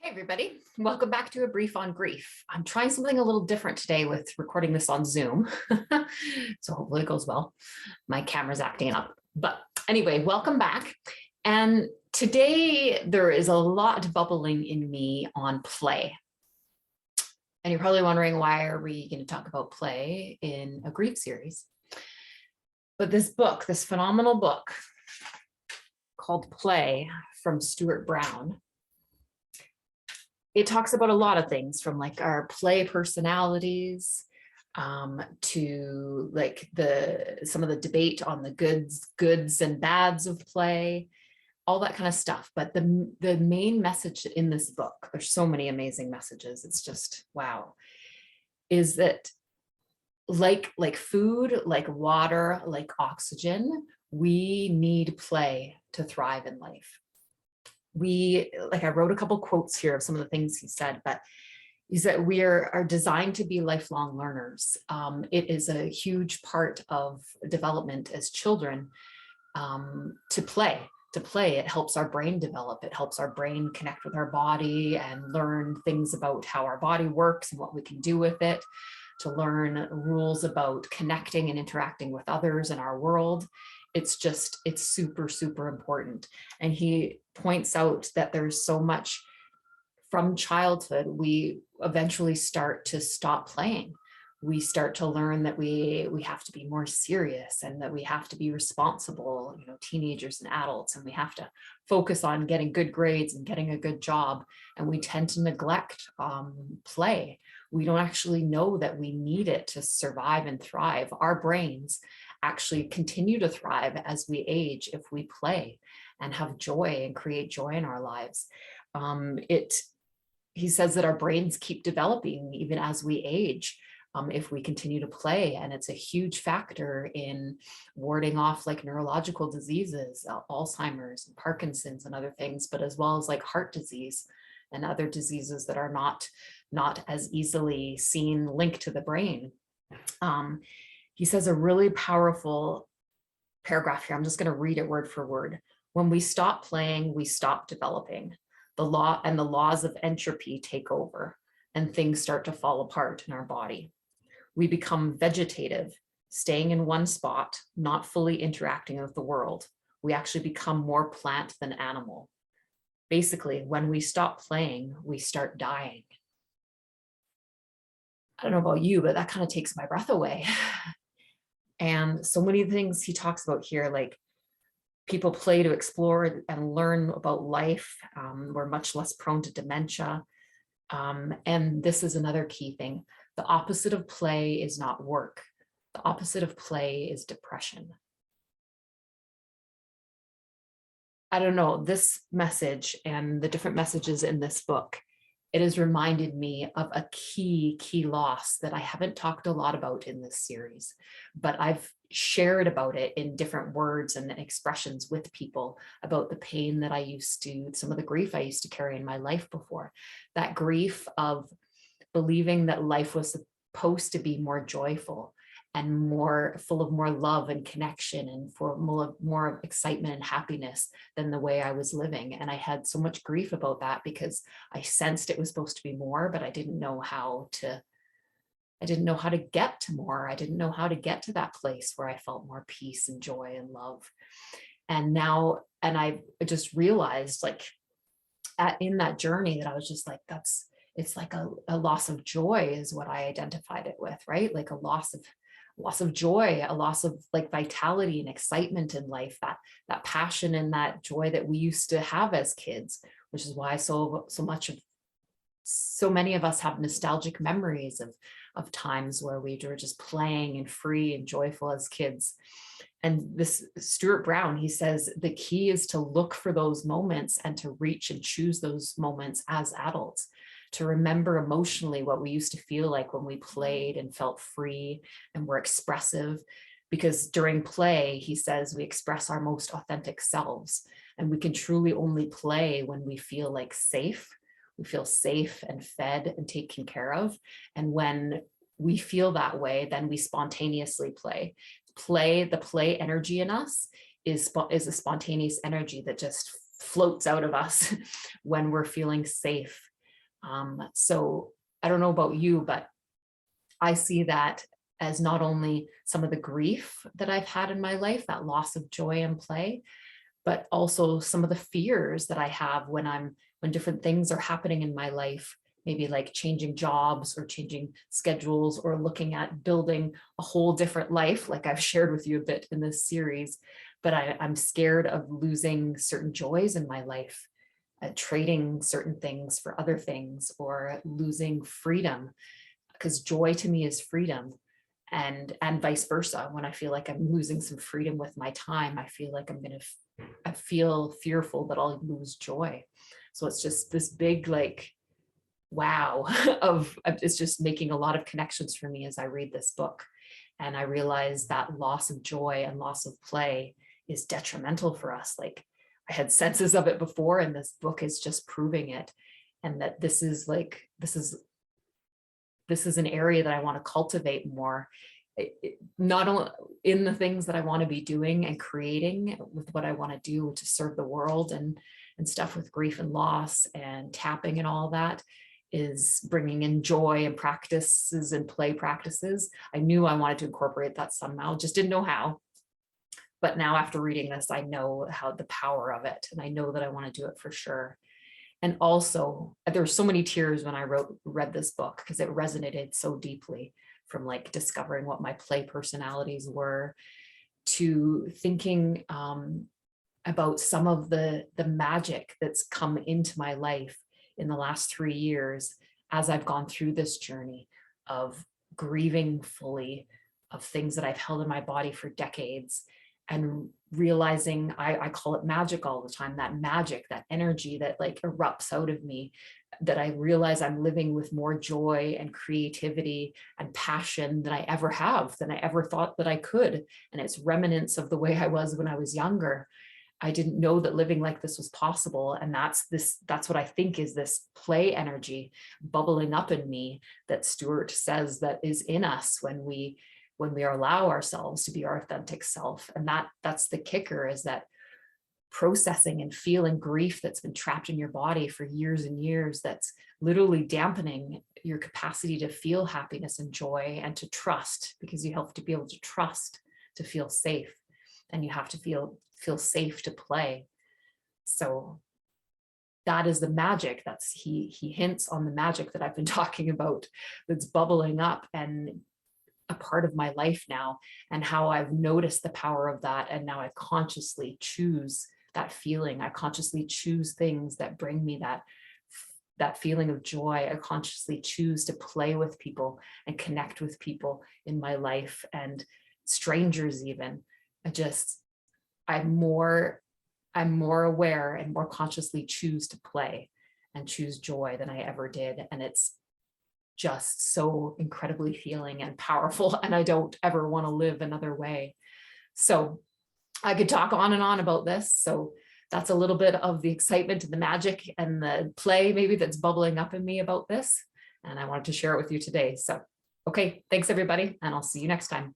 Hey everybody, welcome back to A Brief on Grief. I'm trying something a little different today with recording this on Zoom, so hopefully it goes well. My camera's acting up, but anyway, welcome back. And today there is a lot bubbling in me on play. And you're probably wondering, why are we going to talk about play in a grief series? But this book, this phenomenal book called Play from Stuart Brown, it talks about a lot of things, from like our play personalities to like some of the debate on the goods and bads of play, all that kind of stuff. But the main message in this book, there's so many amazing messages, it's just wow, is that like food, like water, like oxygen, we need play to thrive in life. I wrote a couple quotes here of some of the things he said, but he said we are designed to be lifelong learners. It is a huge part of development as children to play. It helps our brain develop. It helps our brain connect with our body and learn things about how our body works and what we can do with it, to learn rules about connecting and interacting with others in our world. It's super, super important. And he points out that there's so much from childhood, we eventually start to stop playing. We start to learn that we have to be more serious and that we have to be responsible, teenagers and adults, and we have to focus on getting good grades and getting a good job. And we tend to neglect play. We don't actually know that we need it to survive and thrive. Our brains actually continue to thrive as we age if we play and have joy and create joy in our lives. He says that our brains keep developing even as we age if we continue to play, and it's a huge factor in warding off like neurological diseases, Alzheimer's and Parkinson's and other things, but as well as like heart disease and other diseases that are not as easily seen linked to the brain. He says a really powerful paragraph here. I'm just going to read it word for word. When we stop playing, we stop developing. The laws of entropy take over, and things start to fall apart in our body. We become vegetative, staying in one spot, not fully interacting with the world. We actually become more plant than animal. Basically, when we stop playing, we start dying. I don't know about you, but that kind of takes my breath away. And so many things he talks about here, like people play to explore and learn about life. We're much less prone to dementia. And this is another key thing. The opposite of play is not work. The opposite of play is depression. I don't know, this message and the different messages in this book, it has reminded me of a key loss that I haven't talked a lot about in this series, but I've shared about it in different words and expressions with people about the pain that some of the grief I used to carry in my life before. That grief of believing that life was supposed to be more joyful and more full of more love and connection and for more excitement and happiness than the way I was living. And I had so much grief about that because I sensed it was supposed to be more, but I didn't know how to get to more. I didn't know how to get to that place where I felt more peace and joy and love. And now, and I just realized in that journey that I was just like, it's like a loss of joy is what I identified it with, right? Like a loss of joy, a loss of like vitality and excitement in life, that passion and that joy that we used to have as kids, which is why so many of us have nostalgic memories of times where we were just playing and free and joyful as kids. And this Stuart Brown, he says the key is to look for those moments and to reach and choose those moments as adults, to remember emotionally what we used to feel like when we played and felt free and were expressive. Because during play, he says, we express our most authentic selves, and we can truly only play when we feel like safe. We feel safe and fed and taken care of. And when we feel that way, then we spontaneously play. The play energy in us is a spontaneous energy that just floats out of us when we're feeling safe So I don't know about you, but I see that as not only some of the grief that I've had in my life, that loss of joy and play, but also some of the fears that I have when different things are happening in my life, maybe like changing jobs or changing schedules or looking at building a whole different life, like I've shared with you a bit in this series. But I'm scared of losing certain joys in my life, trading certain things for other things, or losing freedom, because joy to me is freedom. And vice versa. When I feel like I'm losing some freedom with my time, I feel like I feel fearful that I'll lose joy. So it's just this big, like, wow, it's just making a lot of connections for me as I read this book. And I realize that loss of joy and loss of play is detrimental for us. Like, I had senses of it before, and this book is just proving it. And that this is an area that I want to cultivate more, not only in the things that I want to be doing and creating with what I want to do to serve the world and stuff with grief and loss and tapping and all that, is bringing in joy and practices and play practices. I knew I wanted to incorporate that somehow, just didn't know how. But now after reading this, I know how the power of it, and I know that I want to do it for sure. And also, there were so many tears when I read this book, because it resonated so deeply, from like discovering what my play personalities were, to thinking about some of the magic that's come into my life in the last 3 years as I've gone through this journey of grieving fully, of things that I've held in my body for decades, and realizing I call it magic all the time, that magic, that energy that like erupts out of me, that I realize I'm living with more joy and creativity and passion than I ever have, than I ever thought that I could. And it's remnants of the way I was when I was younger. I didn't know that living like this was possible. And that's what I think is this play energy bubbling up in me that Stuart says that is in us when we allow ourselves to be our authentic self. And that's the kicker, is that processing and feeling grief that's been trapped in your body for years and years, that's literally dampening your capacity to feel happiness and joy and to trust, because you have to be able to trust to feel safe, and you have to feel safe to play. So that is the magic. He hints on the magic that I've been talking about, that's bubbling up and a part of my life now, and how I've noticed the power of that. And now I consciously choose that feeling. I consciously choose things that bring me that feeling of joy. I consciously choose to play with people and connect with people in my life, and strangers even. I'm more aware and more consciously choose to play and choose joy than I ever did. And it's just so incredibly healing and powerful, and I don't ever want to live another way. So I could talk on and on about this. So that's a little bit of the excitement and the magic and the play maybe that's bubbling up in me about this, and I wanted to share it with you today. So okay, thanks everybody, and I'll see you next time.